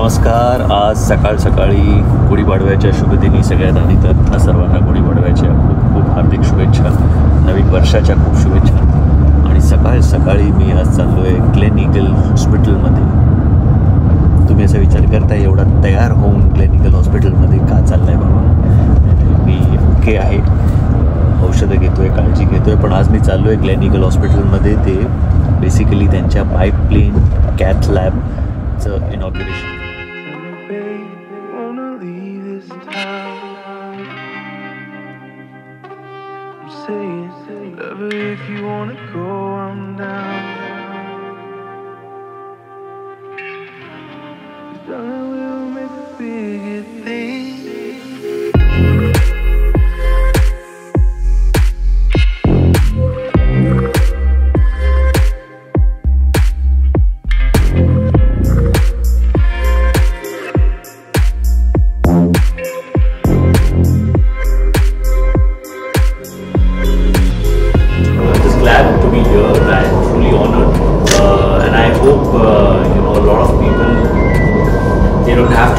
नमस्कार. आज सकाळ सकाळी गुढीपाडव्याच्या शुभदिनी सगळ्यात आधी तर सर्वांना गुढीपाडव्याच्या खूप खूप हार्दिक शुभेच्छा, नवीन वर्षाच्या खूप शुभेच्छा. आणि सकाळ सकाळी मी आज चाललो आहे ग्लेन ईगल हॉस्पिटलमध्ये. तुम्ही असा विचार करताय एवढा तयार होऊन ग्लेन ईगल हॉस्पिटलमध्ये का चालला आहे बाबा? मी ओके आहे, औषधं घेतो आहे, काळजी घेतो आहे, पण आज मी चाललो आहे ग्लेन ईगल हॉस्पिटलमध्ये. ते बेसिकली त्यांच्या biplane cath लॅबचं इनॉग्युरेशन.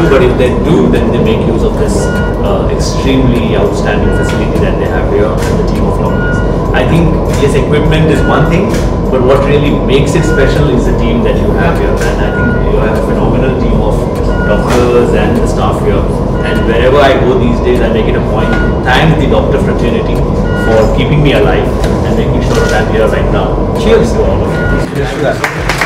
But if they do, then they make use of this extremely outstanding facility that they have here and the team of doctors. I think yes, equipment is one thing, but what really makes it special is the team that you have here. And I think you have a phenomenal team of doctors and the staff here. And wherever I go these days, I make it a point to thank the doctor fraternity for keeping me alive and making sure that I'm here right now. Cheers to all of you.